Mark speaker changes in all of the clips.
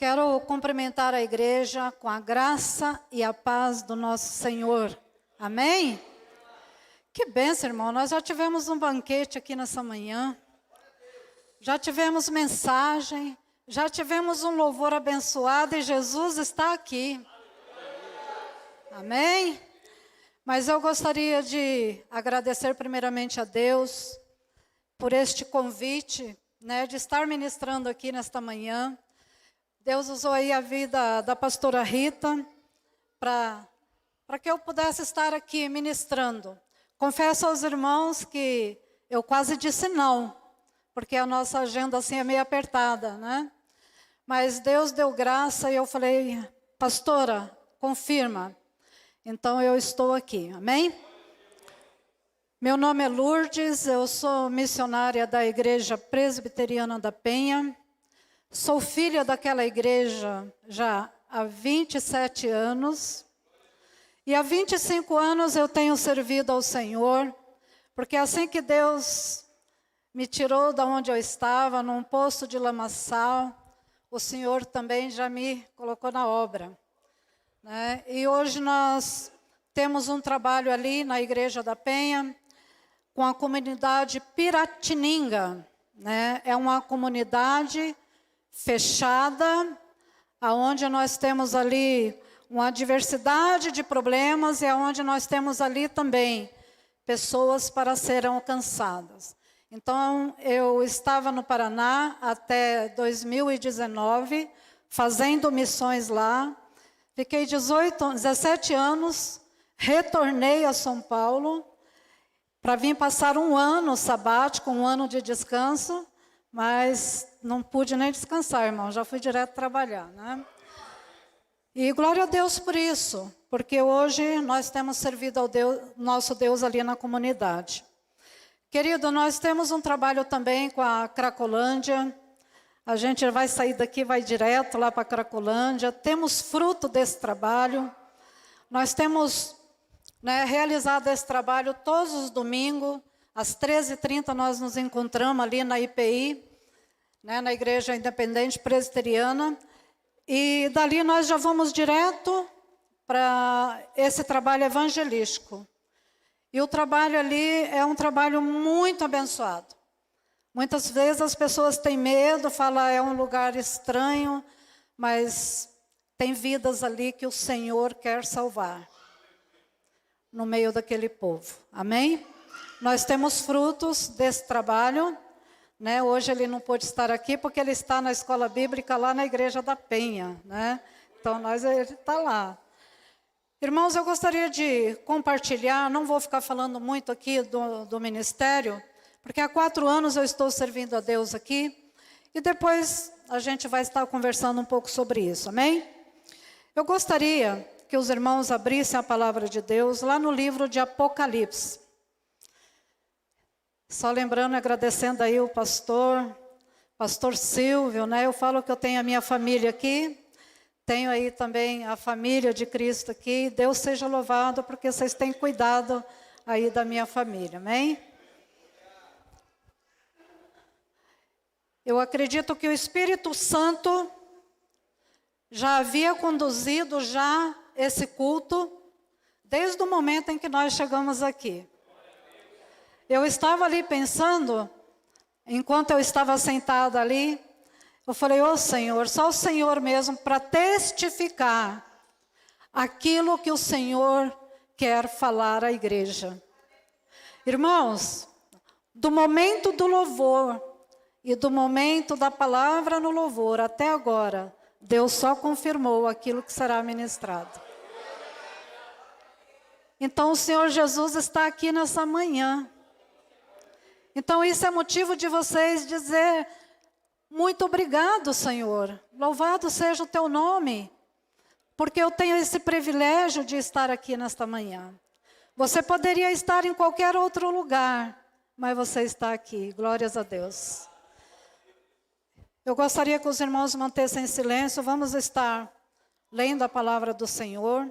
Speaker 1: Quero cumprimentar a igreja com a graça e a paz do nosso Senhor. Amém? Que bênção, irmão. Nós já tivemos um banquete aqui nessa manhã. Já tivemos mensagem. Já tivemos um louvor abençoado e Jesus está aqui. Amém? Mas eu gostaria de agradecer primeiramente a Deus por este convite, de estar ministrando aqui nesta manhã. Deus usou aí a vida da pastora Rita para que eu pudesse estar aqui ministrando. Confesso aos irmãos que eu quase disse não, porque a nossa agenda assim é meio apertada, né? Mas Deus deu graça e eu falei, pastora, confirma. Então eu estou aqui, amém? Meu nome é Lourdes, eu sou missionária da Igreja Presbiteriana da Penha. Sou filha daquela igreja já há 27 anos. E há 25 anos eu tenho servido ao Senhor, porque assim que Deus me tirou da onde eu estava, num poço de lamaçal, o Senhor também já me colocou na obra. E hoje nós temos um trabalho ali na Igreja da Penha, com a comunidade Piratininga. É uma comunidade fechada, aonde nós temos ali uma diversidade de problemas e aonde nós temos ali também pessoas para serem alcançadas. Então, eu estava no Paraná até 2019, fazendo missões lá. Fiquei 17 anos, retornei a São Paulo para vir passar um ano sabático, um ano de descanso, mas não pude nem descansar, irmão, já fui direto trabalhar, né? E glória a Deus por isso, porque hoje nós temos servido ao nosso Deus ali na comunidade. Querido, nós temos um trabalho também com a Cracolândia. A gente vai sair daqui, vai direto lá para a Cracolândia. Temos fruto desse trabalho. Nós temos realizado esse trabalho todos os domingos. Às 13h30 nós nos encontramos ali na IPI, na Igreja Independente Presbiteriana. E dali nós já vamos direto para esse trabalho evangelístico. E o trabalho ali é um trabalho muito abençoado. Muitas vezes as pessoas têm medo, falam é um lugar estranho, mas tem vidas ali que o Senhor quer salvar no meio daquele povo. Amém? Nós temos frutos desse trabalho. Hoje ele não pôde estar aqui porque ele está na escola bíblica lá na Igreja da Penha. Então ele está lá. Irmãos, eu gostaria de compartilhar, não vou ficar falando muito aqui do ministério, porque há 4 anos eu estou servindo a Deus aqui, e depois a gente vai estar conversando um pouco sobre isso, amém? Eu gostaria que os irmãos abrissem a palavra de Deus lá no livro de Apocalipse. Só lembrando e agradecendo aí o pastor Silvio, eu falo que eu tenho a minha família aqui, tenho aí também a família de Cristo aqui. Deus seja louvado porque vocês têm cuidado aí da minha família, amém? Eu acredito que o Espírito Santo já havia conduzido já esse culto desde o momento em que nós chegamos aqui. Eu estava ali pensando, enquanto eu estava sentada ali, eu falei, ô Senhor, só o Senhor mesmo para testificar aquilo que o Senhor quer falar à igreja. Irmãos, do momento do louvor e do momento da palavra no louvor até agora, Deus só confirmou aquilo que será ministrado. Então o Senhor Jesus está aqui nessa manhã. Então isso é motivo de vocês dizer, muito obrigado, Senhor. Louvado seja o teu nome. Porque eu tenho esse privilégio de estar aqui nesta manhã. Você poderia estar em qualquer outro lugar, mas você está aqui. Glórias a Deus. Eu gostaria que os irmãos mantessem silêncio. Vamos estar lendo a palavra do Senhor.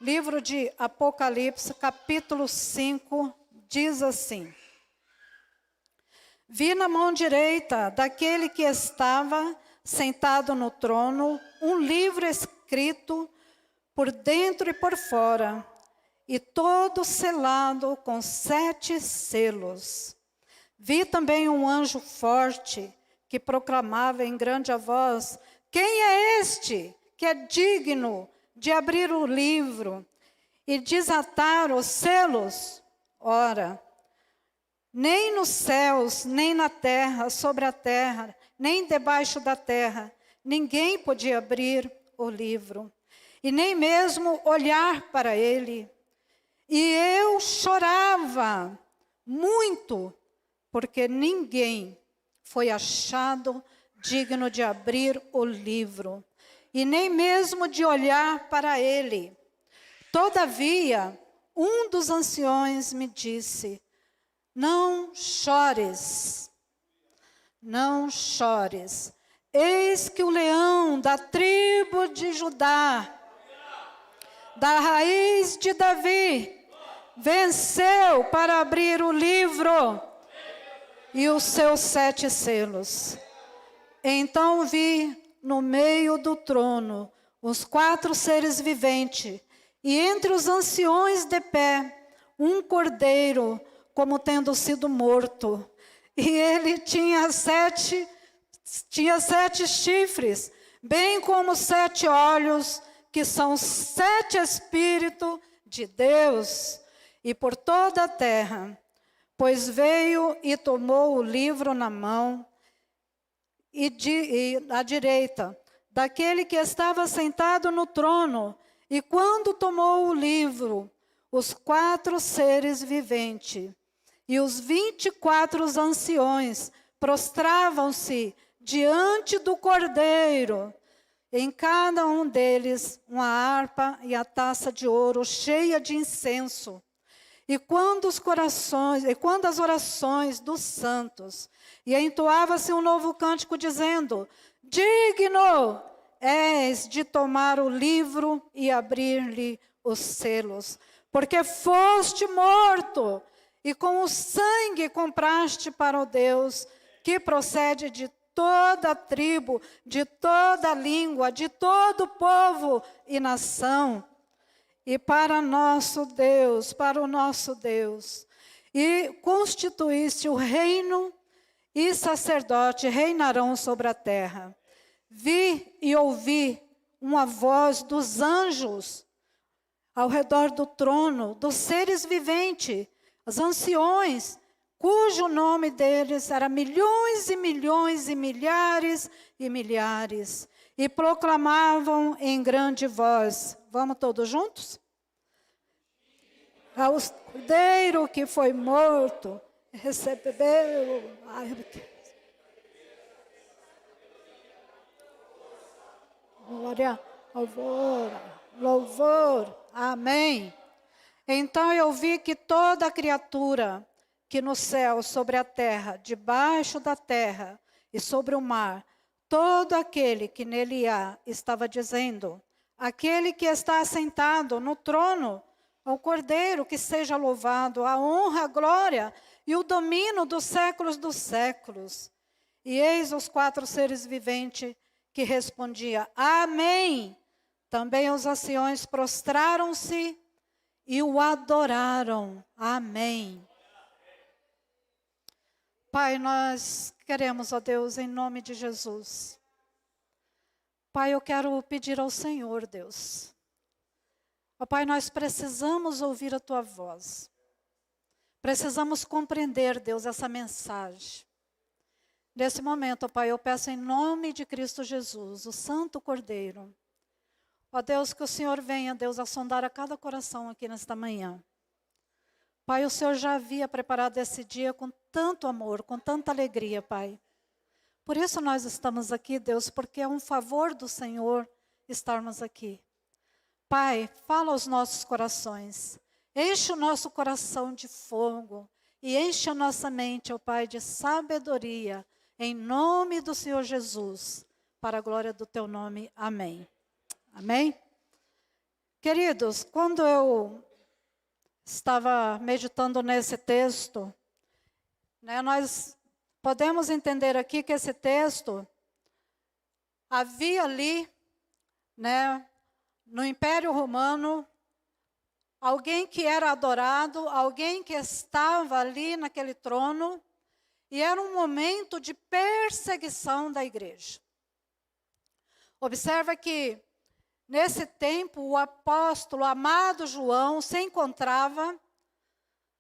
Speaker 1: Livro de Apocalipse, capítulo 5, diz assim. Vi na mão direita daquele que estava sentado no trono, um livro escrito por dentro e por fora, e todo selado com 7 selos. Vi também um anjo forte que proclamava em grande voz: quem é este que é digno de abrir o livro e desatar os selos? Ora, nem nos céus, nem na terra, sobre a terra, nem debaixo da terra, ninguém podia abrir o livro, e nem mesmo olhar para ele. E eu chorava muito, porque ninguém foi achado digno de abrir o livro, e nem mesmo de olhar para ele. Todavia, um dos anciões me disse: não chores, não chores. Eis que o leão da tribo de Judá, da raiz de Davi, venceu para abrir o livro e os seus 7 selos. Então vi no meio do trono os 4 seres viventes, e entre os anciões de pé, um cordeiro, como tendo sido morto. E ele tinha 7 chifres, bem como 7 olhos, que são 7 Espíritos de Deus, e por toda a terra. Pois veio e tomou o livro na mão, e à direita daquele que estava sentado no trono. E quando tomou o livro, os 4 seres viventes e os 24 anciões prostravam-se diante do Cordeiro, em cada um deles uma harpa e a taça de ouro cheia de incenso. E quando as orações dos santos, e entoava-se um novo cântico dizendo: digno és de tomar o livro e abrir-lhe os selos, porque foste morto, e com o sangue compraste para o Deus, que procede de toda tribo, de toda língua, de todo povo e nação, e para o nosso Deus, e constituíste o reino, e sacerdote reinarão sobre a terra. Vi e ouvi uma voz dos anjos ao redor do trono, dos seres viventes, os anciões, cujo nome deles era milhões e milhões e milhares, e proclamavam em grande voz. Vamos todos juntos? Ao Cordeiro que foi morto, recebeu. Glória, louvor, amém. Então eu vi que toda criatura que no céu, sobre a terra, debaixo da terra e sobre o mar, todo aquele que nele há, estava dizendo: aquele que está assentado no trono, ao Cordeiro que seja louvado, a honra, a glória e o domínio dos séculos. E eis os 4 seres viventes que respondia: amém. Também os anciões prostraram-se e o adoraram. Amém. Pai, nós queremos, ó Deus, em nome de Jesus. Pai, eu quero pedir ao Senhor, Deus. Ó Pai, nós precisamos ouvir a Tua voz. Precisamos compreender, Deus, essa mensagem. Nesse momento, ó Pai, eu peço em nome de Cristo Jesus, o Santo Cordeiro. Ó Deus, que o Senhor venha, Deus, a sondar a cada coração aqui nesta manhã. Pai, o Senhor já havia preparado esse dia com tanto amor, com tanta alegria, Pai. Por isso nós estamos aqui, Deus, porque é um favor do Senhor estarmos aqui. Pai, fala aos nossos corações. Enche o nosso coração de fogo e enche a nossa mente, ó Pai, de sabedoria. Em nome do Senhor Jesus, para a glória do Teu nome. Amém. Amém? Queridos, quando eu estava meditando nesse texto, nós podemos entender aqui que esse texto havia ali, né, no Império Romano, alguém que era adorado, alguém que estava ali naquele trono, e era um momento de perseguição da igreja. Observa que, nesse tempo, o apóstolo amado João se encontrava,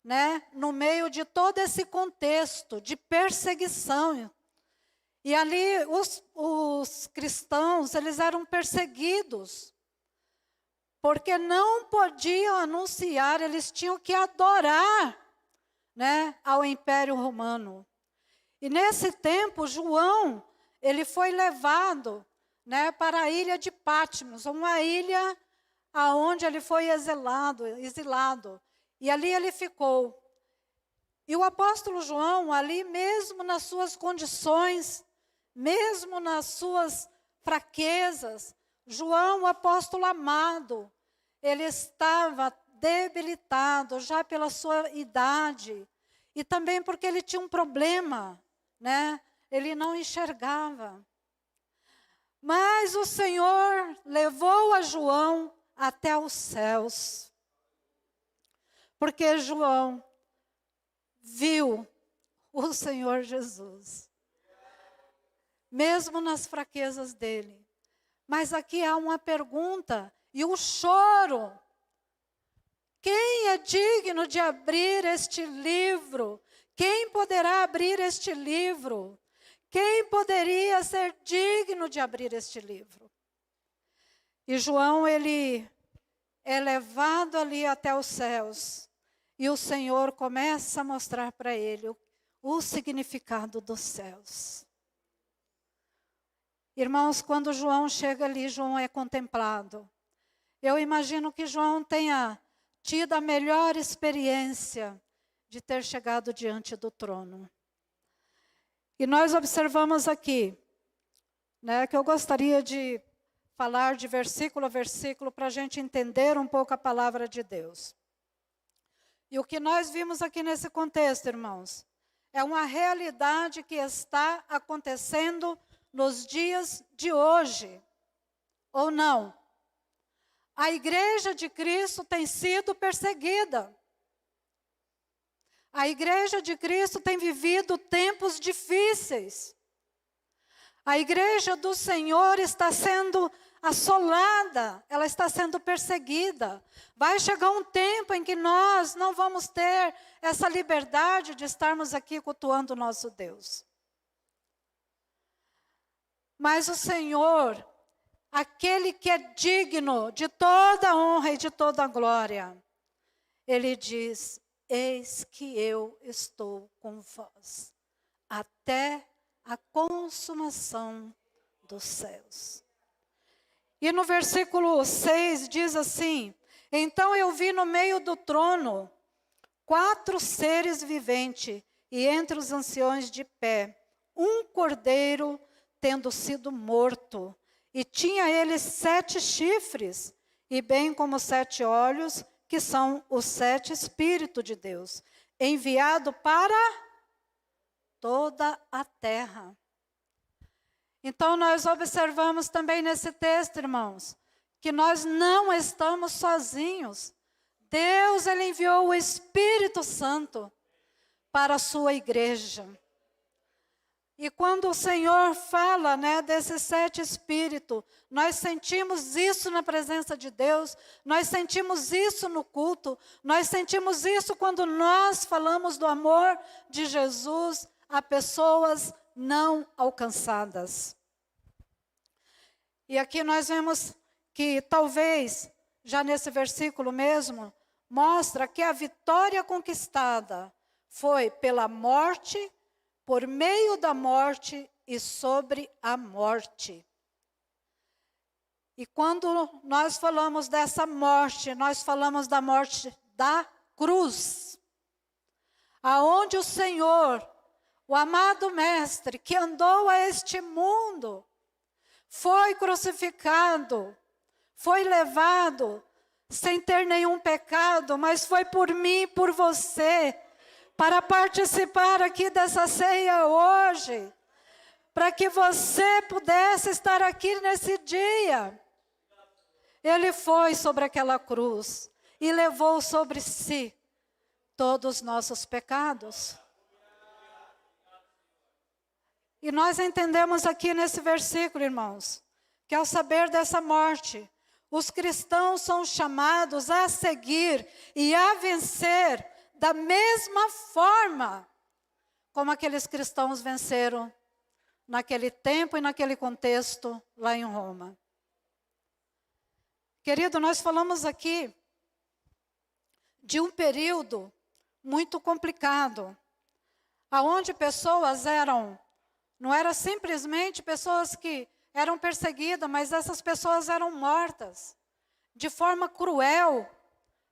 Speaker 1: né, no meio de todo esse contexto de perseguição. E ali os cristãos, eles eram perseguidos, porque não podiam anunciar, eles tinham que adorar, né, ao Império Romano. E nesse tempo, João, ele foi levado, né, para a ilha de Patmos, uma ilha aonde ele foi exilado. E ali ele ficou. E o apóstolo João, ali mesmo nas suas condições, mesmo nas suas fraquezas, João, o apóstolo amado, ele estava debilitado já pela sua idade. E também porque ele tinha um problema, né? Ele não enxergava. Mas o Senhor levou a João até os céus. Porque João viu o Senhor Jesus. Mesmo nas fraquezas dele. Mas aqui há uma pergunta e o choro. Quem é digno de abrir este livro? Quem poderá abrir este livro? Quem poderia ser digno de abrir este livro? E João, ele é levado ali até os céus. E o Senhor começa a mostrar para ele o significado dos céus. Irmãos, quando João chega ali, João é contemplado. Eu imagino que João tenha tido a melhor experiência de ter chegado diante do trono. E nós observamos aqui, né, que eu gostaria de falar de versículo a versículo para a gente entender um pouco a palavra de Deus. E o que nós vimos aqui nesse contexto, irmãos, é uma realidade que está acontecendo nos dias de hoje, ou não? A igreja de Cristo tem sido perseguida. A igreja de Cristo tem vivido tempos difíceis. A igreja do Senhor está sendo assolada, ela está sendo perseguida. Vai chegar um tempo em que nós não vamos ter essa liberdade de estarmos aqui cultuando o nosso Deus. Mas o Senhor, aquele que é digno de toda honra e de toda glória, Ele diz: eis que eu estou com vós, até a consumação dos céus. E no versículo 6 diz assim: então eu vi no meio do trono 4 seres viventes, e entre os anciões de pé, um cordeiro tendo sido morto, e tinha ele 7 chifres, e bem como 7 olhos, que são os 7 Espíritos de Deus, enviado para toda a terra. Então nós observamos também nesse texto, irmãos, que nós não estamos sozinhos. Deus, Ele enviou o Espírito Santo para a sua igreja. E quando o Senhor fala, né, desses 7 Espíritos, nós sentimos isso na presença de Deus, nós sentimos isso no culto, nós sentimos isso quando nós falamos do amor de Jesus a pessoas não alcançadas. E aqui nós vemos que talvez, já nesse versículo mesmo, mostra que a vitória conquistada foi pela morte, por meio da morte e sobre a morte. E quando nós falamos dessa morte, nós falamos da morte da cruz. Aonde o Senhor, o amado Mestre, que andou a este mundo, foi crucificado, foi levado, sem ter nenhum pecado, mas foi por mim e por você, para participar aqui dessa ceia hoje, para que você pudesse estar aqui nesse dia. Ele foi sobre aquela cruz e levou sobre si todos os nossos pecados. E nós entendemos aqui nesse versículo, irmãos, que ao saber dessa morte, os cristãos são chamados a seguir e a vencer da mesma forma como aqueles cristãos venceram naquele tempo e naquele contexto lá em Roma. Querido, nós falamos aqui de um período muito complicado, aonde pessoas não eram simplesmente pessoas que eram perseguidas, mas essas pessoas eram mortas de forma cruel,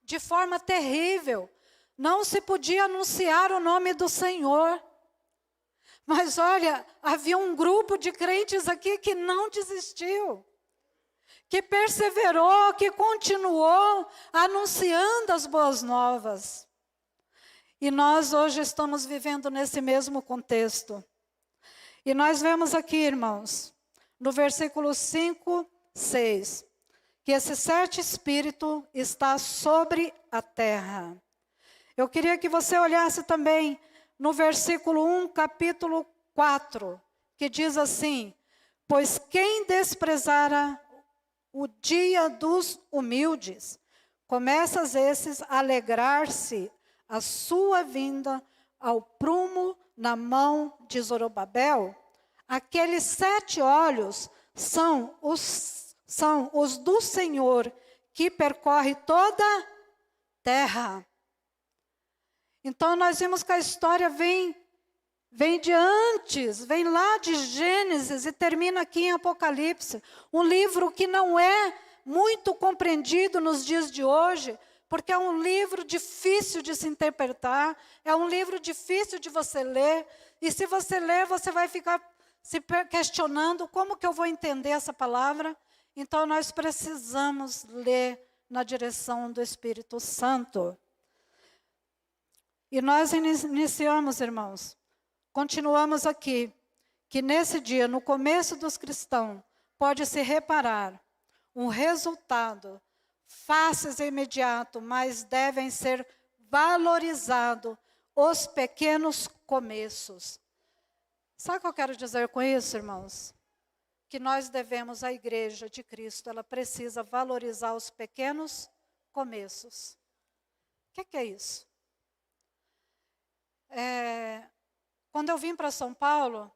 Speaker 1: de forma terrível. Não se podia anunciar o nome do Senhor. Mas olha, havia um grupo de crentes aqui que não desistiu, que perseverou, que continuou anunciando as boas novas. E nós hoje estamos vivendo nesse mesmo contexto. E nós vemos aqui, irmãos, no versículo 5, 6, que esse certo espírito está sobre a terra. Eu queria que você olhasse também no versículo 1, capítulo 4, que diz assim: pois quem desprezara o dia dos humildes, começa esses a alegrar-se a sua vinda ao prumo na mão de Zorobabel. Aqueles 7 olhos são os do Senhor, que percorre toda a terra. Então nós vimos que a história vem de antes, vem lá de Gênesis e termina aqui em Apocalipse. Um livro que não é muito compreendido nos dias de hoje, porque é um livro difícil de se interpretar, é um livro difícil de você ler, e se você ler, você vai ficar se questionando como que eu vou entender essa palavra. Então nós precisamos ler na direção do Espírito Santo. E nós iniciamos, irmãos, continuamos aqui, que nesse dia, no começo dos cristãos, pode-se reparar um resultado fácil e imediato, mas devem ser valorizados os pequenos começos. Sabe o que eu quero dizer com isso, irmãos? Que nós devemos, a igreja de Cristo, ela precisa valorizar os pequenos começos. O que é isso? Quando eu vim para São Paulo,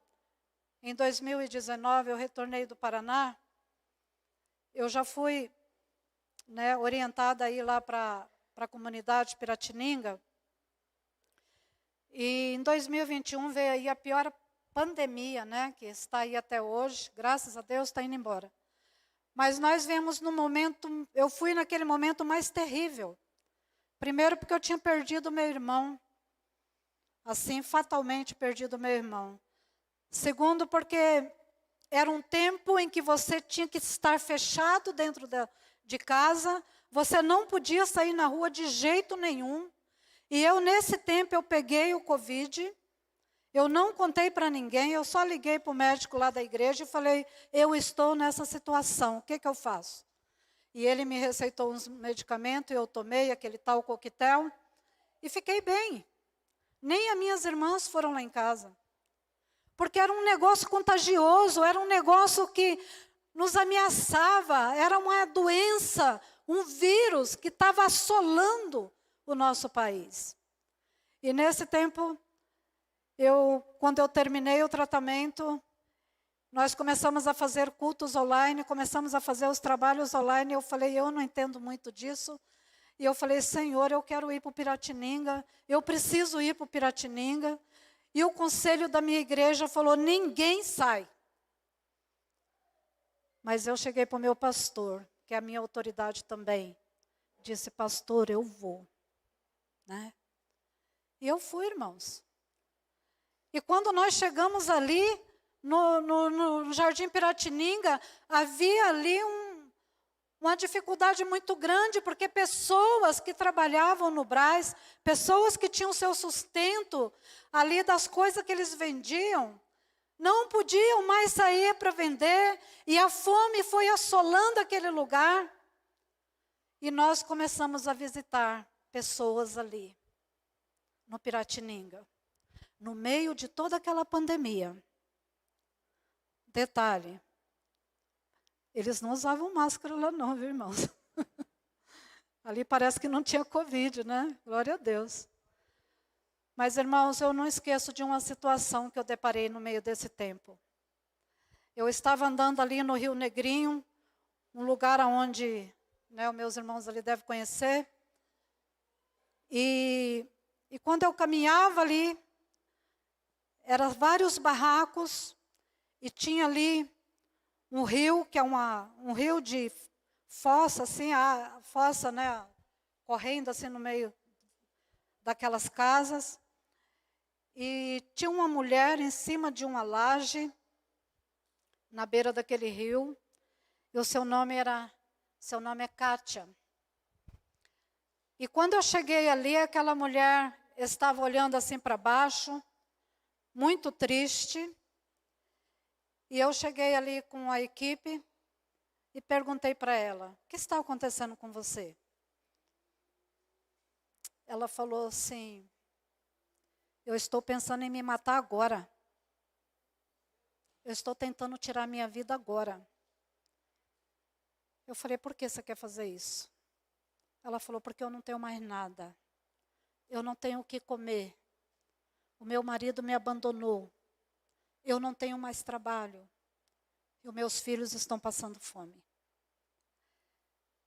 Speaker 1: em 2019, eu retornei do Paraná, eu já fui orientada a ir lá para a comunidade Piratininga, e em 2021 veio aí a pior pandemia, que está aí até hoje, graças a Deus está indo embora. Mas nós vemos no momento, eu fui naquele momento mais terrível. Primeiro porque eu tinha perdido meu irmão, assim, fatalmente perdido meu irmão. Segundo, porque era um tempo em que você tinha que estar fechado dentro de casa, você não podia sair na rua de jeito nenhum. E eu, nesse tempo, eu peguei o Covid, eu não contei para ninguém, eu só liguei para o médico lá da igreja e falei, eu estou nessa situação, o que eu faço? E ele me receitou uns medicamentos, eu tomei aquele tal coquetel e fiquei bem. Nem as minhas irmãs foram lá em casa. Porque era um negócio contagioso, era um negócio que nos ameaçava, era uma doença, um vírus que estava assolando o nosso país. E nesse tempo, quando eu terminei o tratamento, nós começamos a fazer cultos online, começamos a fazer os trabalhos online, eu falei, eu não entendo muito disso. E eu falei, Senhor, eu quero ir para o Piratininga, eu preciso ir para o Piratininga. E o conselho da minha igreja falou, ninguém sai. Mas eu cheguei para o meu pastor, que é a minha autoridade também. Disse, pastor, eu vou. E eu fui, irmãos. E quando nós chegamos ali, no Jardim Piratininga, havia ali uma dificuldade muito grande, porque pessoas que trabalhavam no Brás, pessoas que tinham seu sustento ali das coisas que eles vendiam, não podiam mais sair para vender, e a fome foi assolando aquele lugar. E nós começamos a visitar pessoas ali, no Piratininga, no meio de toda aquela pandemia. Detalhe, eles não usavam máscara lá não, viu, irmãos? Ali parece que não tinha Covid, né? Glória a Deus. Mas, irmãos, eu não esqueço de uma situação que eu deparei no meio desse tempo. Eu estava andando ali no Rio Negrinho, um lugar onde, né, os meus irmãos ali devem conhecer. E quando eu caminhava ali, eram vários barracos, e tinha ali um rio, que é um rio de fossa, assim, a fossa, né, correndo assim no meio daquelas casas. E tinha uma mulher em cima de uma laje, na beira daquele rio, e o seu nome é Kátia. E quando eu cheguei ali, aquela mulher estava olhando assim para baixo, muito triste. E eu cheguei ali com a equipe e perguntei para ela: o que está acontecendo com você? Ela falou assim: eu estou pensando em me matar agora. Eu estou tentando tirar minha vida agora. Eu falei: por que você quer fazer isso? Ela falou: porque eu não tenho mais nada. Eu não tenho o que comer. O meu marido me abandonou. Eu não tenho mais trabalho. E os meus filhos estão passando fome.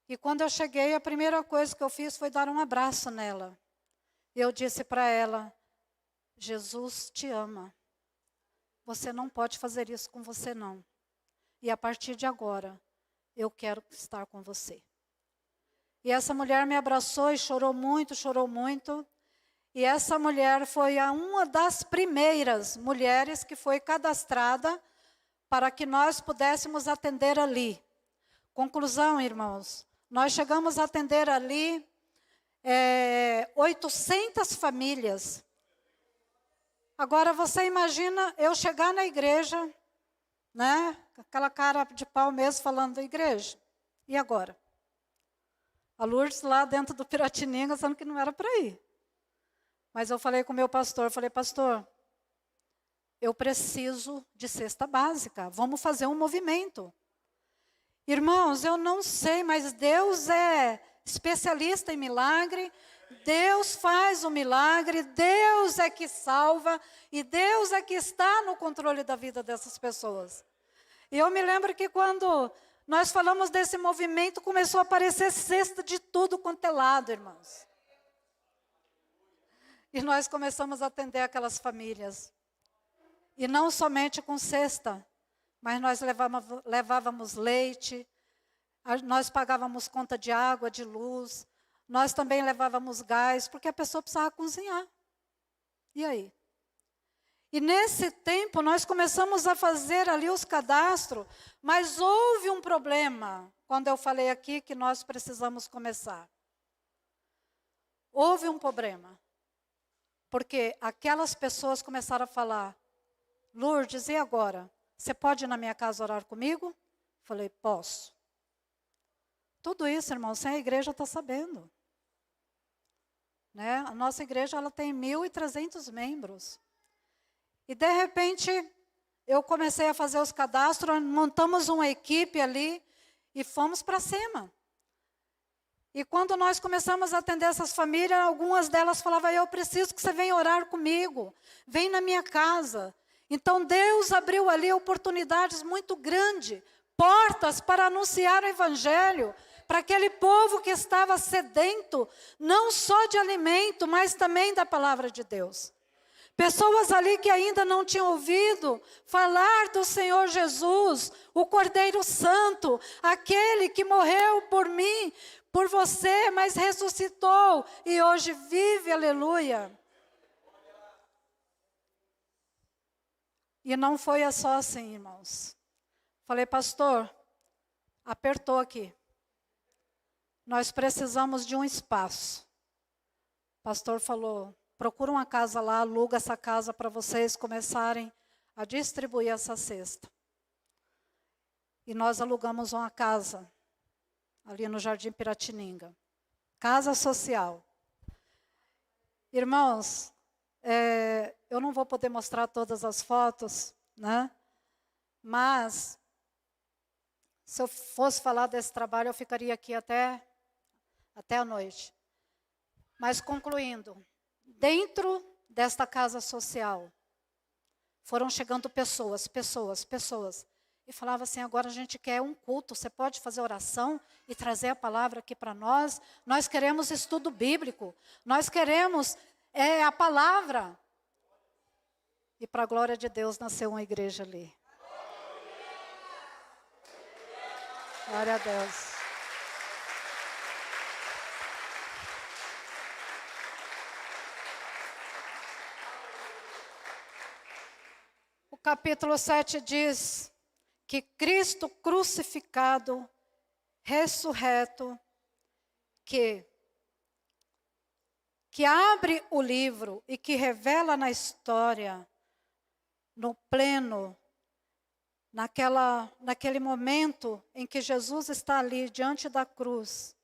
Speaker 1: E quando eu cheguei, a primeira coisa que eu fiz foi dar um abraço nela. E eu disse para ela: Jesus te ama. Você não pode fazer isso com você, não. E a partir de agora, eu quero estar com você. E essa mulher me abraçou e chorou muito, chorou muito. E essa mulher foi uma das primeiras mulheres que foi cadastrada para que nós pudéssemos atender ali. Conclusão, irmãos, nós chegamos a atender ali 800 famílias. Agora você imagina eu chegar na igreja, né, com aquela cara de pau mesmo falando: igreja, e agora? A Lourdes lá dentro do Piratininga, achando que não era para ir. Mas eu falei com o meu pastor, falei: pastor, eu preciso de cesta básica, vamos fazer um movimento. Irmãos, eu não sei, mas Deus é especialista em milagre, Deus faz o milagre, Deus é que salva, e Deus é que está no controle da vida dessas pessoas. E eu me lembro que quando nós falamos desse movimento, começou a aparecer cesta de tudo quanto é lado, irmãos. E nós começamos a atender aquelas famílias. E não somente com cesta, mas nós levávamos leite, nós pagávamos conta de água, de luz, nós também levávamos gás, porque a pessoa precisava cozinhar. E aí? E nesse tempo nós começamos a fazer ali os cadastros, mas houve um problema, quando eu falei aqui que nós precisamos começar. Houve um problema. Porque aquelas pessoas começaram a falar: Lourdes, e agora? Você pode ir na minha casa orar comigo? Falei: posso. Tudo isso, irmão, sem a igreja está sabendo. Né? A nossa igreja ela tem 1.300 membros. E de repente, eu comecei a fazer os cadastros, montamos uma equipe ali e fomos para cima. E quando nós começamos a atender essas famílias, algumas delas falavam: eu preciso que você venha orar comigo, vem na minha casa. Então Deus abriu ali oportunidades muito grandes, portas para anunciar o evangelho, para aquele povo que estava sedento, não só de alimento, mas também da palavra de Deus. Pessoas ali que ainda não tinham ouvido falar do Senhor Jesus, o Cordeiro Santo, aquele que morreu por mim, por você, mas ressuscitou e hoje vive, aleluia. E não foi só assim, irmãos. Falei: pastor, apertou aqui. Nós precisamos de um espaço. O pastor falou: procura uma casa lá, aluga essa casa para vocês começarem a distribuir essa cesta. E nós alugamos uma casa ali no Jardim Piratininga. Casa social. Irmãos, eu não vou poder mostrar todas as fotos, né? Mas, se eu fosse falar desse trabalho, eu ficaria aqui até a noite. Mas concluindo, dentro desta casa social, foram chegando pessoas. E falava assim, agora a gente quer um culto, você pode fazer oração e trazer a palavra aqui para nós? Nós queremos estudo bíblico, nós queremos a palavra. E para a glória de Deus nasceu uma igreja ali. Glória a Deus. O capítulo 7 diz que Cristo crucificado, ressurreto, que abre o livro e que revela na história, no pleno, naquele momento em que Jesus está ali diante da cruz,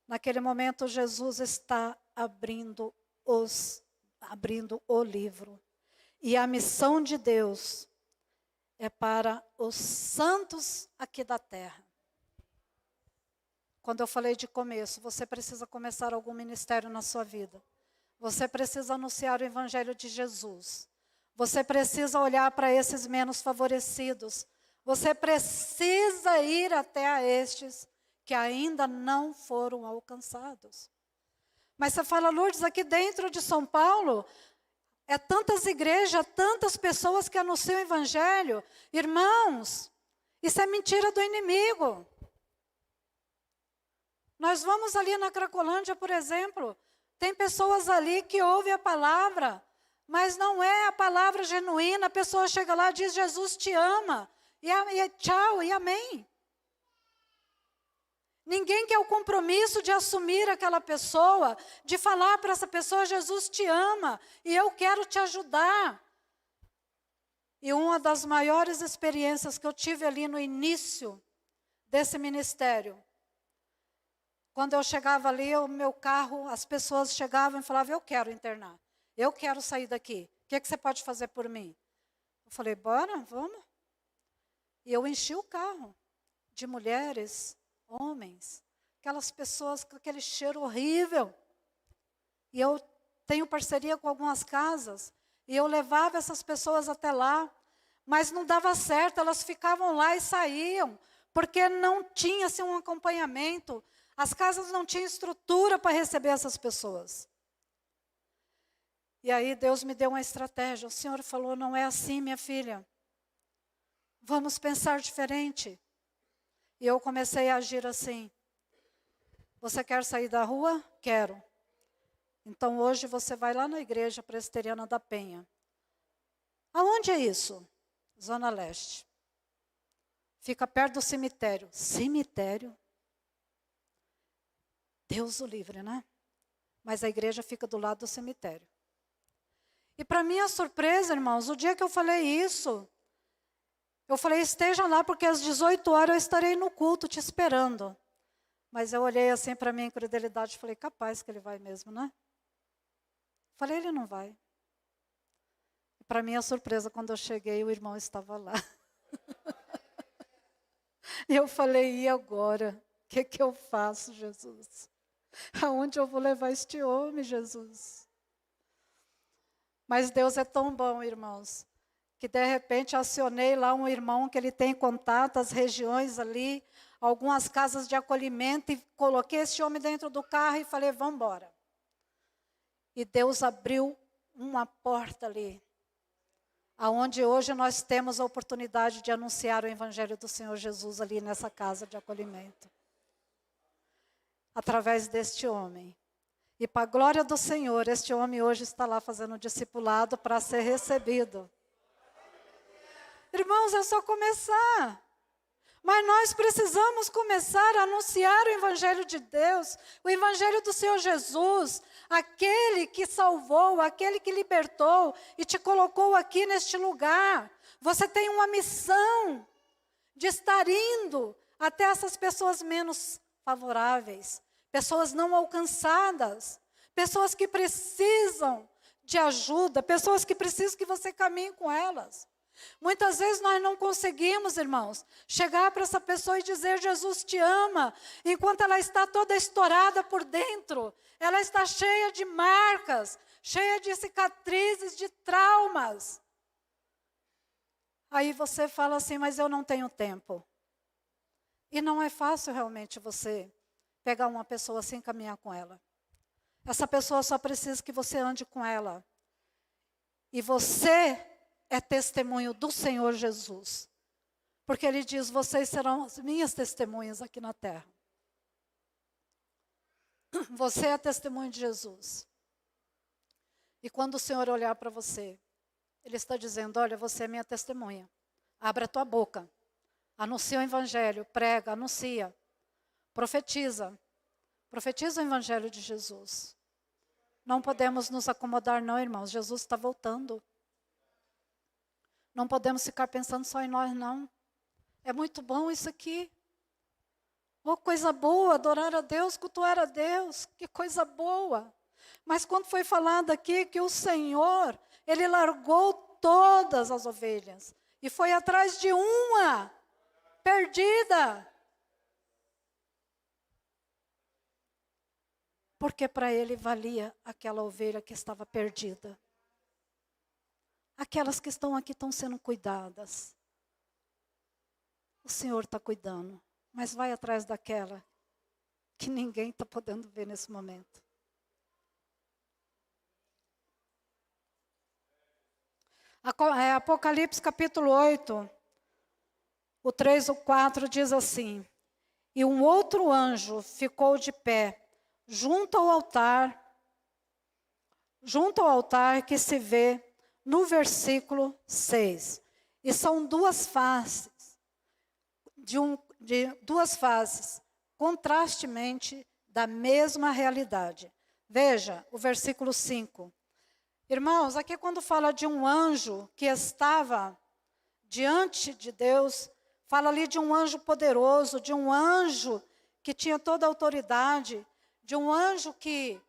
Speaker 1: naquele momento Jesus está abrindo o livro. E a missão de Deus é para os santos aqui da terra. Quando eu falei de começo, você precisa começar algum ministério na sua vida. Você precisa anunciar o evangelho de Jesus. Você precisa olhar para esses menos favorecidos. Você precisa ir até a estes que ainda não foram alcançados. Mas você fala, Lourdes, aqui dentro de São Paulo, tantas igrejas, tantas pessoas que anunciam o evangelho. Irmãos, isso é mentira do inimigo. Nós vamos ali na Cracolândia, por exemplo, tem pessoas ali que ouvem a palavra, mas não é a palavra genuína. A pessoa chega lá e diz, Jesus te ama, e tchau, e amém. Ninguém quer o compromisso de assumir aquela pessoa, de falar para essa pessoa, Jesus te ama, e eu quero te ajudar. E uma das maiores experiências que eu tive ali no início desse ministério, quando eu chegava ali, o meu carro, as pessoas chegavam e falavam, eu quero internar, eu quero sair daqui, o que você pode fazer por mim? Eu falei, bora, vamos. E eu enchi o carro de mulheres, homens, aquelas pessoas com aquele cheiro horrível. E eu tenho parceria com algumas casas, e eu levava essas pessoas até lá, mas não dava certo, elas ficavam lá e saíam, porque não tinha assim, um acompanhamento. As casas não tinham estrutura para receber essas pessoas. E aí Deus me deu uma estratégia. O Senhor falou, não é assim, minha filha. Vamos pensar diferente. E eu comecei a agir assim. Você quer sair da rua? Quero. Então hoje você vai lá na igreja presbiteriana da Penha. Aonde é isso? Zona Leste. Fica perto do cemitério. Cemitério? Deus o livre, né? Mas a igreja fica do lado do cemitério. E para minha surpresa, irmãos, o dia que eu falei isso, eu falei, esteja lá, porque às 18 horas eu estarei no culto te esperando. Mas eu olhei assim para minha incredulidade e falei, capaz que ele vai mesmo, né? Falei, ele não vai. E para minha surpresa, quando eu cheguei, o irmão estava lá. E eu falei, e agora? O que eu faço, Jesus? Aonde eu vou levar este homem, Jesus? Mas Deus é tão bom, irmãos, que de repente acionei lá um irmão que ele tem contato, as regiões ali, algumas casas de acolhimento, e coloquei esse homem dentro do carro e falei, vamos embora. E Deus abriu uma porta ali, aonde hoje nós temos a oportunidade de anunciar o evangelho do Senhor Jesus ali nessa casa de acolhimento. Através deste homem. E para a glória do Senhor, este homem hoje está lá fazendo um discipulado para ser recebido. Irmãos, é só começar. Mas nós precisamos começar a anunciar o evangelho de Deus, o evangelho do Senhor Jesus, aquele que salvou, aquele que libertou e te colocou aqui neste lugar. Você tem uma missão de estar indo até essas pessoas menos favoráveis, pessoas não alcançadas, pessoas que precisam de ajuda, pessoas que precisam que você caminhe com elas. Muitas vezes nós não conseguimos, irmãos, chegar para essa pessoa e dizer: Jesus te ama, enquanto ela está toda estourada por dentro, ela está cheia de marcas, cheia de cicatrizes, de traumas. Aí você fala assim: mas eu não tenho tempo. E não é fácil realmente você pegar uma pessoa assim e caminhar com ela. Essa pessoa só precisa que você ande com ela. E você é testemunho do Senhor Jesus. Porque Ele diz: vocês serão as minhas testemunhas aqui na terra. Você é testemunho de Jesus. E quando o Senhor olhar para você, Ele está dizendo: olha, você é minha testemunha. Abra a tua boca. Anuncia o Evangelho, prega, anuncia. Profetiza. Profetiza o Evangelho de Jesus. Não podemos nos acomodar não, irmãos. Jesus está voltando. Não podemos ficar pensando só em nós, não. É muito bom isso aqui. Oh, coisa boa, adorar a Deus, cultuar a Deus. Que coisa boa. Mas quando foi falado aqui que o Senhor, Ele largou todas as ovelhas e foi atrás de uma perdida. Porque para Ele valia aquela ovelha que estava perdida. Aquelas que estão aqui estão sendo cuidadas. O Senhor está cuidando, mas vai atrás daquela que ninguém está podendo ver nesse momento. Apocalipse capítulo 8, o 3 ou 4 diz assim: e um outro anjo ficou de pé junto ao altar que se vê no versículo 6. E são duas faces, duas faces, contrastemente da mesma realidade. Veja o versículo 5. Irmãos, aqui quando fala de um anjo que estava diante de Deus, fala ali de um anjo poderoso, de um anjo que tinha toda a autoridade, de um anjo que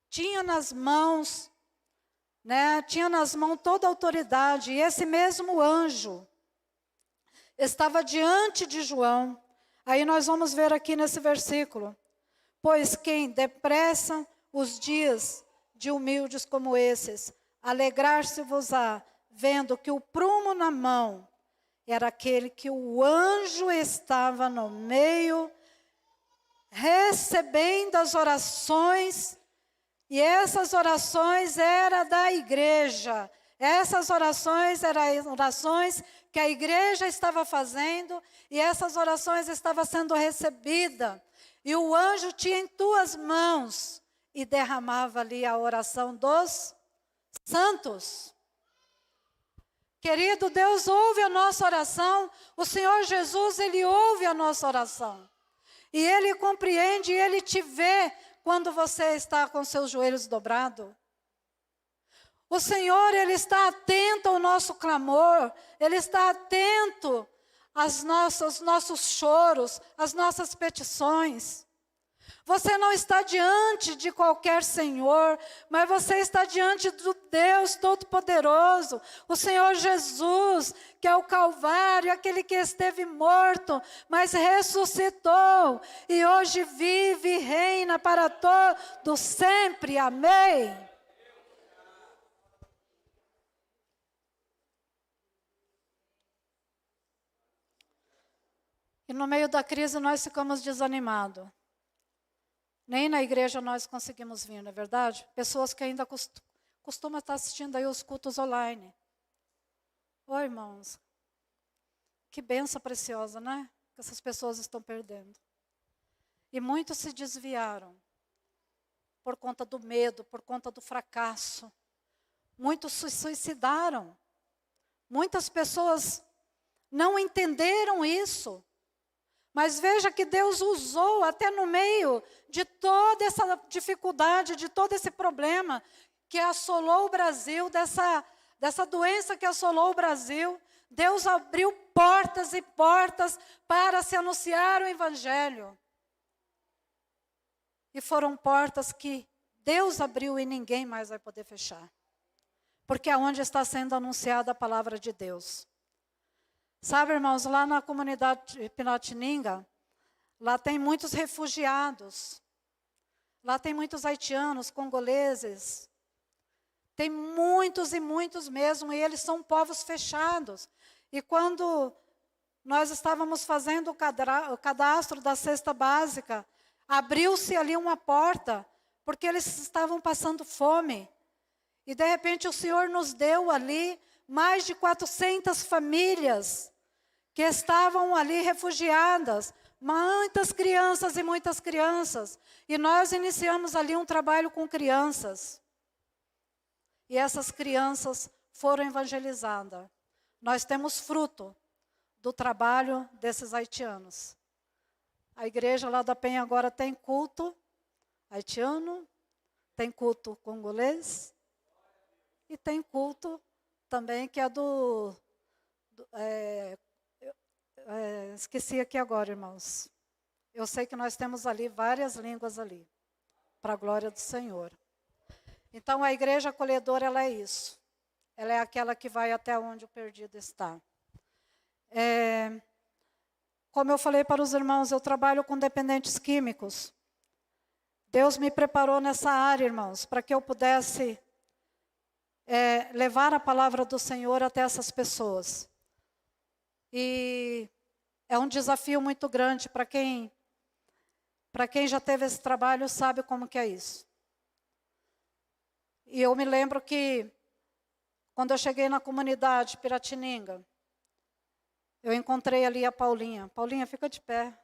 Speaker 1: tinha nas mãos, tinha nas mãos toda a autoridade. E esse mesmo anjo estava diante de João. Aí nós vamos ver aqui nesse versículo: pois quem depressa os dias de humildes como esses, alegrar-se-vos-á, vendo que o prumo na mão era aquele que o anjo estava no meio, recebendo as orações, e essas orações eram da igreja. Essas orações eram orações que a igreja estava fazendo, e essas orações estavam sendo recebidas. E o anjo tinha em tuas mãos, e derramava ali a oração dos santos. Querido, Deus ouve a nossa oração. O Senhor Jesus, Ele ouve a nossa oração. E Ele compreende, e Ele te vê quando você está com seus joelhos dobrados. O Senhor, Ele está atento ao nosso clamor. Ele está atento aos nossos choros, às nossas petições. Você não está diante de qualquer senhor, mas você está diante do Deus Todo-Poderoso, o Senhor Jesus, que é o Calvário, aquele que esteve morto, mas ressuscitou, e hoje vive e reina para todo sempre. Amém. E no meio da crise nós ficamos desanimados. Nem na igreja nós conseguimos vir, não é verdade? Pessoas que ainda costumam estar assistindo aí os cultos online. Oi, irmãos. Que bênção preciosa, né? Que essas pessoas estão perdendo. E muitos se desviaram por conta do medo, por conta do fracasso. Muitos se suicidaram. Muitas pessoas não entenderam isso. Mas veja que Deus usou até no meio de toda essa dificuldade, de todo esse problema que assolou o Brasil, dessa doença que assolou o Brasil. Deus abriu portas e portas para se anunciar o Evangelho. E foram portas que Deus abriu e ninguém mais vai poder fechar. Porque é onde está sendo anunciada a palavra de Deus. Sabe, irmãos, lá na comunidade Piratininga, lá tem muitos refugiados. Lá tem muitos haitianos, congoleses. Tem muitos e muitos mesmo, e eles são povos fechados. E quando nós estávamos fazendo o cadastro da cesta básica, abriu-se ali uma porta, porque eles estavam passando fome. E de repente o Senhor nos deu ali mais de 400 famílias que estavam ali refugiadas. Muitas crianças e muitas crianças. E nós iniciamos ali um trabalho com crianças. E essas crianças foram evangelizadas. Nós temos fruto do trabalho desses haitianos. A igreja lá da Penha agora tem culto haitiano, tem culto congolês e tem culto também que é esqueci aqui agora, irmãos. Eu sei que nós temos ali várias línguas ali, para a glória do Senhor. Então a igreja acolhedora, ela é isso. Ela é aquela que vai até onde o perdido está. Como eu falei para os irmãos, eu trabalho com dependentes químicos. Deus me preparou nessa área, irmãos, para que eu pudesse levar a palavra do Senhor até essas pessoas. E é um desafio muito grande para quem já teve esse trabalho, sabe como que é isso. E eu me lembro que, quando eu cheguei na comunidade Piratininga, eu encontrei ali a Paulinha. Paulinha, fica de pé.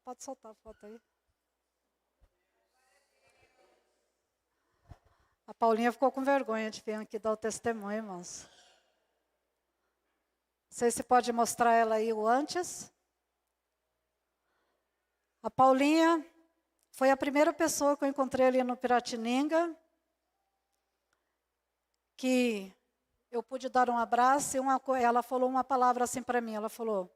Speaker 1: Pode soltar a foto aí. A Paulinha ficou com vergonha de vir aqui dar o testemunho, irmãos. Não sei se pode mostrar ela aí o antes. A Paulinha foi a primeira pessoa que eu encontrei ali no Piratininga, que eu pude dar um abraço e ela falou uma palavra assim para mim. Ela falou,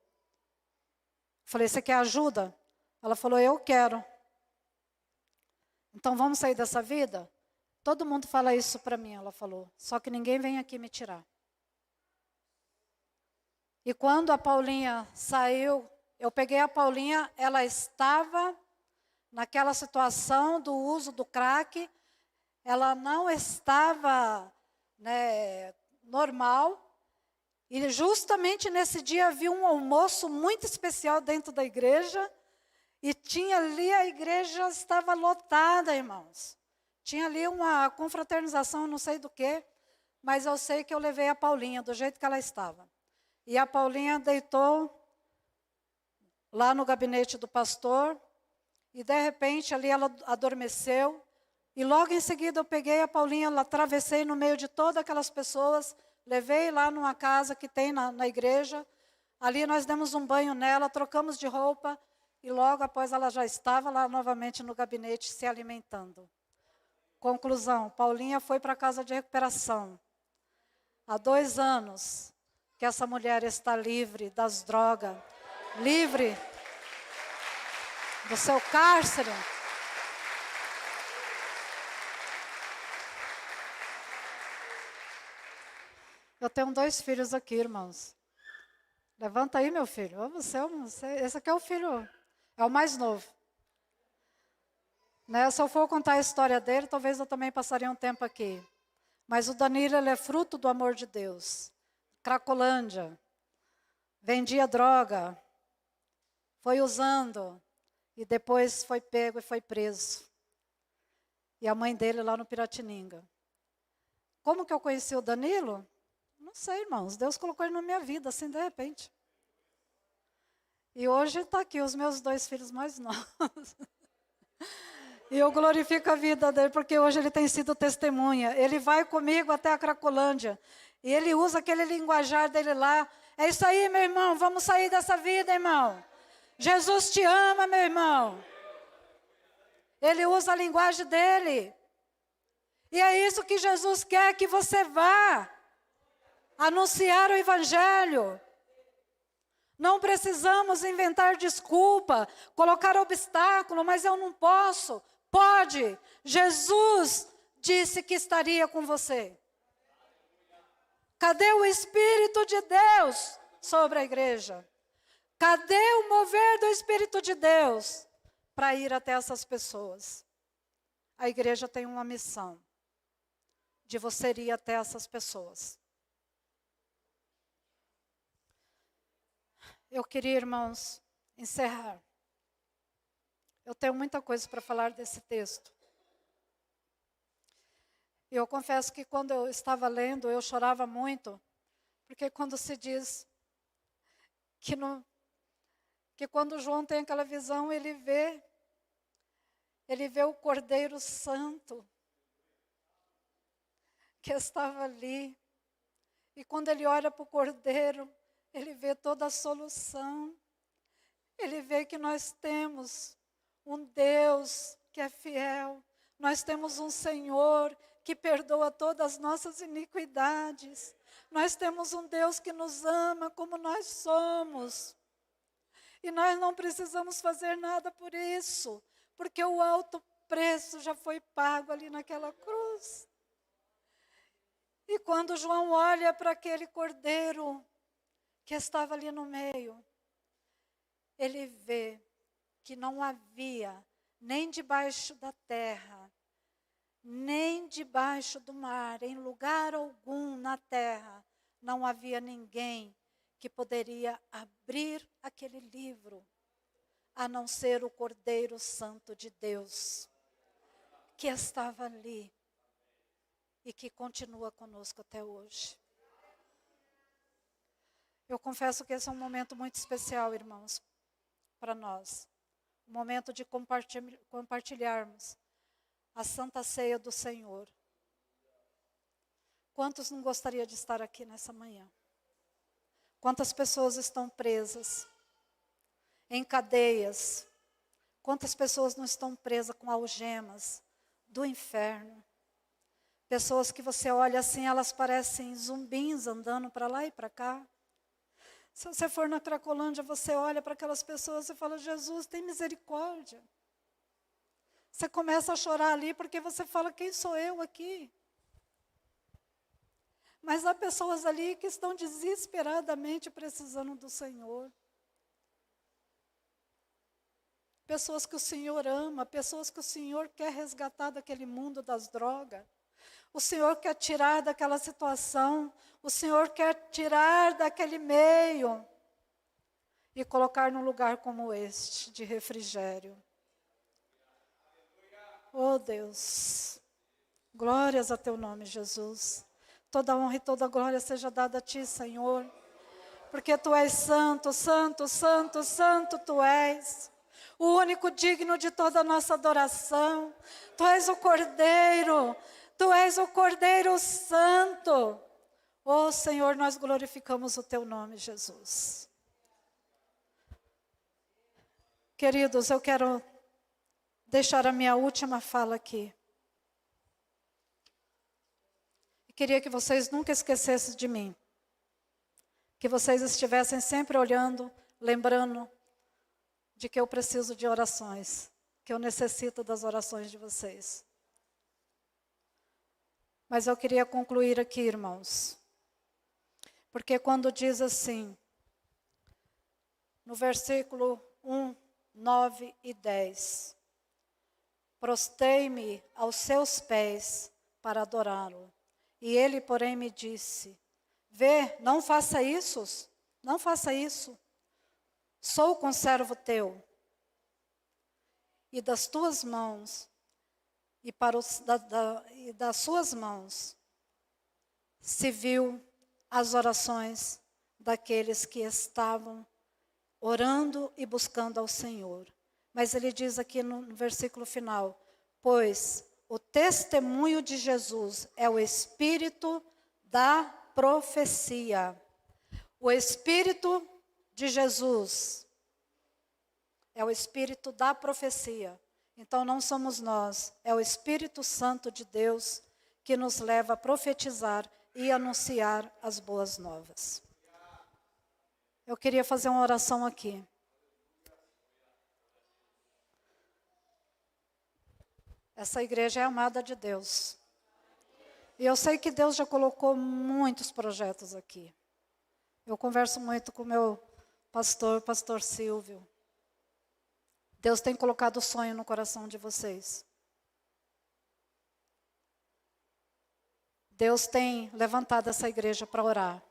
Speaker 1: falei, você quer ajuda? Ela falou, eu quero. Então vamos sair dessa vida? Todo mundo fala isso para mim, ela falou. Só que ninguém vem aqui me tirar. E quando a Paulinha saiu, eu peguei a Paulinha, ela estava naquela situação do uso do crack. Ela não estava normal. E justamente nesse dia havia um almoço muito especial dentro da igreja. E tinha ali, a igreja estava lotada, irmãos. Tinha ali uma confraternização, não sei do que, mas eu sei que eu levei a Paulinha do jeito que ela estava. E a Paulinha deitou lá no gabinete do pastor, e de repente ali ela adormeceu, e logo em seguida eu peguei a Paulinha, atravessei no meio de todas aquelas pessoas, levei lá numa casa que tem na igreja, ali nós demos um banho nela, trocamos de roupa, e logo após ela já estava lá novamente no gabinete se alimentando. Conclusão, Paulinha foi para a casa de recuperação. Há 2 anos que essa mulher está livre das drogas, livre do seu cárcere. Eu tenho 2 filhos aqui, irmãos. Levanta aí, meu filho. Esse aqui é o filho, é o mais novo. Se eu for contar a história dele, talvez eu também passaria um tempo aqui. Mas o Danilo, ele é fruto do amor de Deus. Cracolândia. Vendia droga. Foi usando. E depois foi pego e foi preso. E a mãe dele lá no Piratininga. Como que eu conheci o Danilo? Não sei, irmãos. Deus colocou ele na minha vida, assim, de repente. E hoje está aqui os meus 2 filhos mais novos. E eu glorifico a vida dele, porque hoje ele tem sido testemunha. Ele vai comigo até a Cracolândia. E ele usa aquele linguajar dele lá. É isso aí, meu irmão. Vamos sair dessa vida, irmão. Jesus te ama, meu irmão. Ele usa a linguagem dele. E é isso que Jesus quer, que você vá anunciar o Evangelho. Não precisamos inventar desculpa, colocar obstáculo, mas eu não posso. Pode. Jesus disse que estaria com você. Cadê o Espírito de Deus sobre a igreja? Cadê o mover do Espírito de Deus para ir até essas pessoas? A igreja tem uma missão de você ir até essas pessoas. Eu queria, irmãos, encerrar. Eu tenho muita coisa para falar desse texto. Eu confesso que quando eu estava lendo, eu chorava muito, porque quando se diz que quando João tem aquela visão, ele vê o Cordeiro Santo que estava ali. E quando ele olha para o Cordeiro, ele vê toda a solução. Ele vê que nós temos um Deus que é fiel. Nós temos um Senhor que perdoa todas as nossas iniquidades. Nós temos um Deus que nos ama como nós somos. E nós não precisamos fazer nada por isso, porque o alto preço já foi pago ali naquela cruz. E quando João olha para aquele cordeiro que estava ali no meio, ele vê que não havia nem debaixo da terra, nem debaixo do mar, em lugar algum na terra, não havia ninguém que poderia abrir aquele livro, a não ser o Cordeiro Santo de Deus, que estava ali e que continua conosco até hoje. Eu confesso que esse é um momento muito especial, irmãos, para nós. Um momento de compartilharmos a Santa Ceia do Senhor. Quantos não gostariam de estar aqui nessa manhã? Quantas pessoas estão presas em cadeias? Quantas pessoas não estão presas com algemas do inferno? Pessoas que você olha assim, elas parecem zumbis andando para lá e para cá. Se você for na Cracolândia, você olha para aquelas pessoas e fala, Jesus, tem misericórdia. Você começa a chorar ali porque você fala, quem sou eu aqui? Mas há pessoas ali que estão desesperadamente precisando do Senhor. Pessoas que o Senhor ama, pessoas que o Senhor quer resgatar daquele mundo das drogas. O Senhor quer tirar daquela situação, o Senhor quer tirar daquele meio e colocar num lugar como este, de refrigério. Oh Deus, glórias a teu nome, Jesus. Toda honra e toda glória seja dada a ti, Senhor, porque tu és santo, santo, santo, santo tu és. O único digno de toda a nossa adoração. Tu és o Cordeiro. Tu és o Cordeiro Santo. Oh Senhor, nós glorificamos o teu nome, Jesus. Queridos, eu quero deixar a minha última fala aqui. E queria que vocês nunca esquecessem de mim. Que vocês estivessem sempre olhando, lembrando de que eu preciso de orações, que eu necessito das orações de vocês. Mas eu queria concluir aqui, irmãos, porque quando diz assim, no versículo 1, 9 e 10, prostei-me aos seus pés para adorá-lo. E ele, porém, me disse, vê, não faça isso, não faça isso. Sou conservo teu, e das tuas mãos, e das suas mãos, se viu as orações daqueles que estavam orando e buscando ao Senhor. Mas ele diz aqui no versículo final, pois o testemunho de Jesus é o espírito da profecia. O espírito de Jesus é o espírito da profecia. Então não somos nós, é o Espírito Santo de Deus que nos leva a profetizar e anunciar as boas novas. eu queria fazer uma oração aqui. Essa igreja é amada de Deus. E eu sei que Deus já colocou muitos projetos aqui. Eu converso muito com o meu pastor Silvio. Deus tem colocado sonho no coração de vocês. Deus tem levantado essa igreja para orar.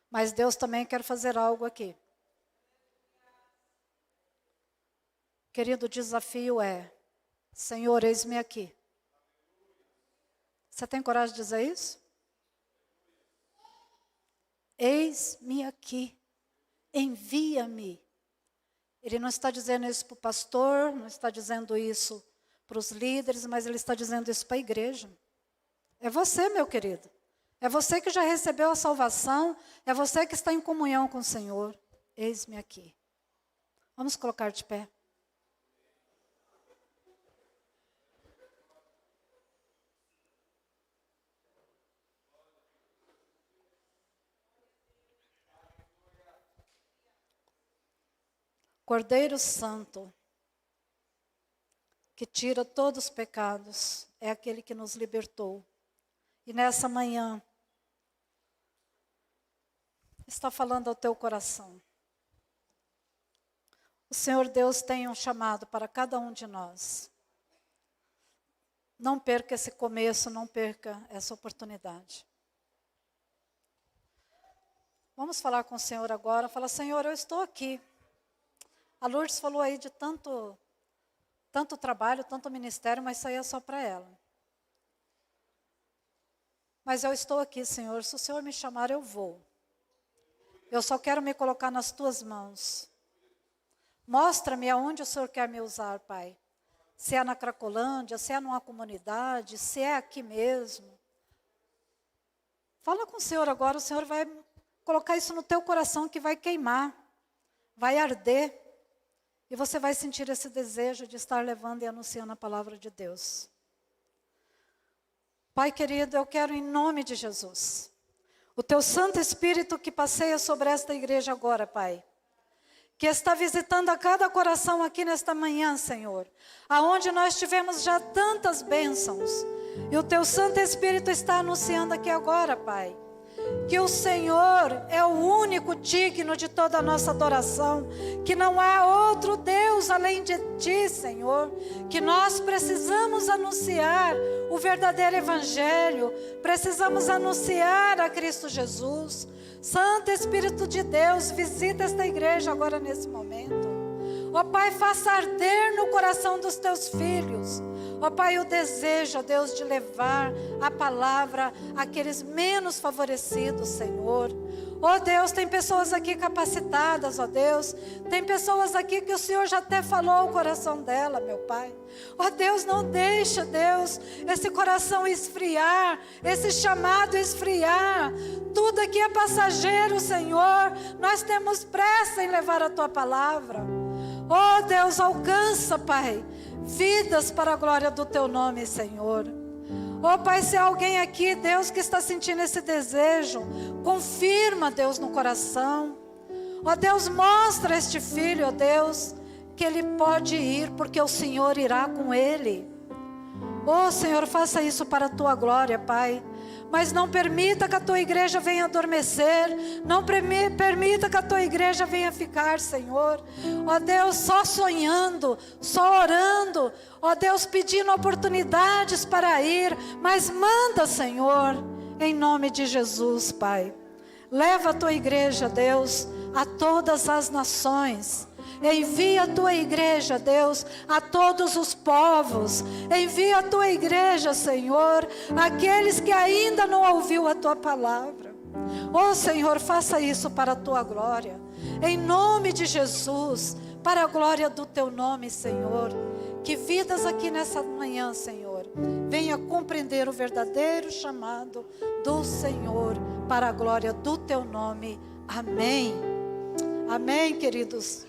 Speaker 1: Mas Deus também quer fazer algo aqui. Querido, o desafio é: Senhor, eis-me aqui. Você tem coragem de dizer isso? Eis-me aqui, envia-me. Ele não está dizendo isso para o pastor, não está dizendo isso para os líderes, mas ele está dizendo isso para a igreja. É você, meu querido. É você que já recebeu a salvação, é você que está em comunhão com o Senhor. Eis-me aqui. Vamos colocar de pé. Cordeiro Santo, que tira todos os pecados, é aquele que nos libertou. E nessa manhã, está falando ao teu coração. O Senhor Deus tem um chamado para cada um de nós. Não perca esse começo, não perca essa oportunidade. Vamos falar com o Senhor agora. Fala: Senhor, eu estou aqui. A Lourdes falou aí de tanto trabalho, tanto ministério, mas isso aí é só para ela. Mas eu estou aqui, Senhor. Se o Senhor me chamar, eu vou. Eu só quero me colocar nas tuas mãos. Mostra-me aonde o Senhor quer me usar, Pai. Se é na Cracolândia, se é numa comunidade, se é aqui mesmo. Fala com o Senhor agora. O Senhor vai colocar isso no teu coração, que vai queimar, vai arder. E você vai sentir esse desejo de estar levando e anunciando a palavra de Deus. Pai querido, eu quero em nome de Jesus, o teu Santo Espírito que passeia sobre esta igreja agora, Pai, que está visitando a cada coração aqui nesta manhã, Senhor, aonde nós tivemos já tantas bênçãos, e o teu Santo Espírito está anunciando aqui agora, Pai, que o Senhor é o único digno de toda a nossa adoração, que não há outro Deus além de Ti, Senhor, que nós precisamos anunciar o verdadeiro Evangelho, precisamos anunciar a Cristo Jesus. Santo Espírito de Deus, visita esta igreja agora nesse momento. Ó Pai, faça arder no coração dos Teus filhos. Ó Pai, o desejo, ó Deus, de levar a palavra àqueles menos favorecidos, Senhor. Ó Deus, tem pessoas aqui capacitadas, ó Deus. Tem pessoas aqui que o Senhor já até falou ao coração dela, meu Pai. Ó Deus, não deixa, Deus, esse coração esfriar, esse chamado esfriar. Tudo aqui é passageiro, Senhor. Nós temos pressa em levar a Tua palavra. Ó Deus, alcança, Pai, vidas para a glória do Teu nome, Senhor. Ó Pai, se há alguém aqui, Deus, que está sentindo esse desejo, confirma, Deus, no coração. Ó Deus, mostra a este filho, ó Deus, que ele pode ir, porque o Senhor irá com ele. Ó Senhor, faça isso para a Tua glória, Pai. Mas não permita que a Tua igreja venha adormecer. Não permita que a Tua igreja venha ficar, Senhor. Ó Deus, só sonhando, só orando. Ó Deus, pedindo oportunidades para ir. Mas manda, Senhor, em nome de Jesus, Pai. Leva a Tua igreja, Deus, a todas as nações. Envia a Tua igreja, Deus, a todos os povos. Envia a Tua igreja, Senhor, aqueles que ainda não ouviu a Tua palavra. Oh Senhor, faça isso para a Tua glória. Em nome de Jesus, para a glória do Teu nome, Senhor. Que vidas aqui nessa manhã, Senhor, venha compreender o verdadeiro chamado do Senhor, para a glória do Teu nome. Amém. Amém, queridos.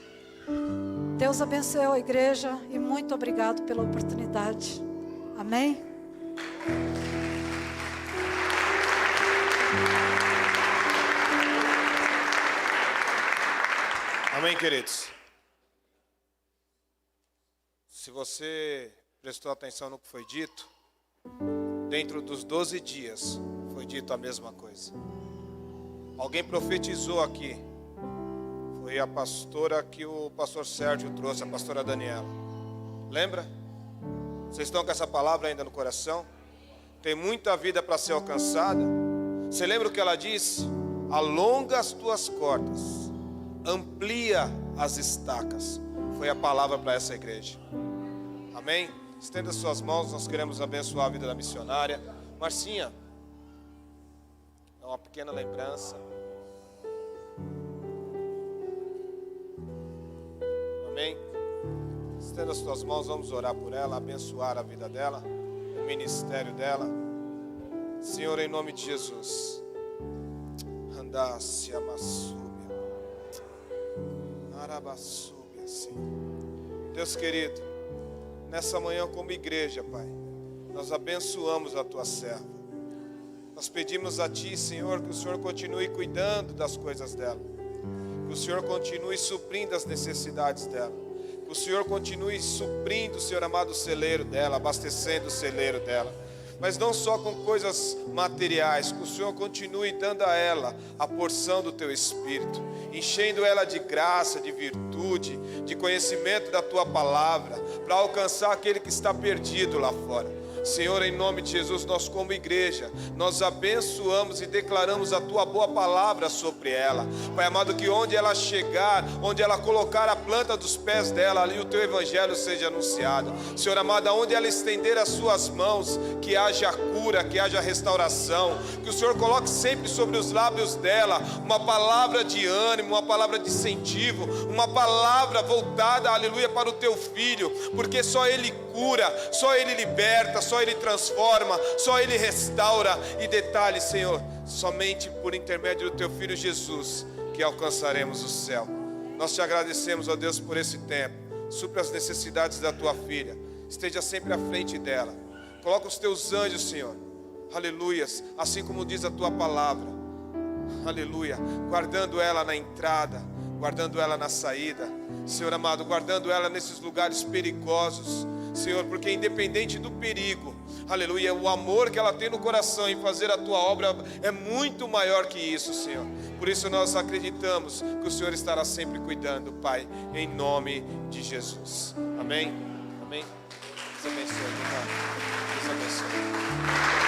Speaker 1: Deus abençoe a igreja e muito obrigado pela oportunidade. Amém?
Speaker 2: Amém, queridos? Se você prestou atenção no que foi dito, dentro dos 12 dias foi dito a mesma coisa. Alguém profetizou aqui. Foi a pastora que o pastor Sérgio trouxe, a pastora Daniela. Lembra? Vocês estão com essa palavra ainda no coração? Tem muita vida para ser alcançada. Você lembra o que ela disse? Alonga as tuas cordas, amplia as estacas. Foi a palavra para essa igreja. Amém? Estenda suas mãos, nós queremos abençoar a vida da missionária. Marcinha, é uma pequena lembrança. Amém? Estenda as suas mãos, vamos orar por ela, abençoar a vida dela, o ministério dela. Senhor, em nome de Jesus. Andasse amassúbia. Arabassúbia, Senhor. Deus querido, nessa manhã como igreja, Pai, nós abençoamos a Tua serva. Nós pedimos a Ti, Senhor, que o Senhor continue cuidando das coisas dela. Que o Senhor continue suprindo as necessidades dela. Que o Senhor continue suprindo, Senhor amado, o celeiro dela, abastecendo o celeiro dela. Mas não só com coisas materiais, que o Senhor continue dando a ela a porção do Teu Espírito, enchendo ela de graça, de virtude, de conhecimento da Tua palavra, para alcançar aquele que está perdido lá fora. Senhor, em nome de Jesus, nós como igreja, nós abençoamos e declaramos a Tua boa palavra sobre ela. Pai amado, que onde ela chegar, onde ela colocar a planta dos pés dela, ali o Teu Evangelho seja anunciado. Senhor amado, onde ela estender as Suas mãos, que haja cura, que haja restauração. Que o Senhor coloque sempre sobre os lábios dela uma palavra de ânimo, uma palavra de incentivo, uma palavra voltada, aleluia, para o Teu Filho, porque só Ele cura, só Ele liberta, só Ele transforma, só Ele restaura. E detalhe, Senhor, somente por intermédio do Teu Filho Jesus que alcançaremos o céu. Nós Te agradecemos, ó Deus, por esse tempo. Supra as necessidades da Tua filha, esteja sempre à frente dela. Coloca os Teus anjos, Senhor, aleluias, assim como diz a Tua palavra, aleluia, guardando ela na entrada, guardando ela na saída, Senhor amado, guardando ela nesses lugares perigosos, Senhor, porque independente do perigo, aleluia, o amor que ela tem no coração em fazer a Tua obra é muito maior que isso, Senhor. Por isso nós acreditamos que o Senhor estará sempre cuidando, Pai, em nome de Jesus. Amém? Amém? Deus abençoe, irmão. Deus abençoe.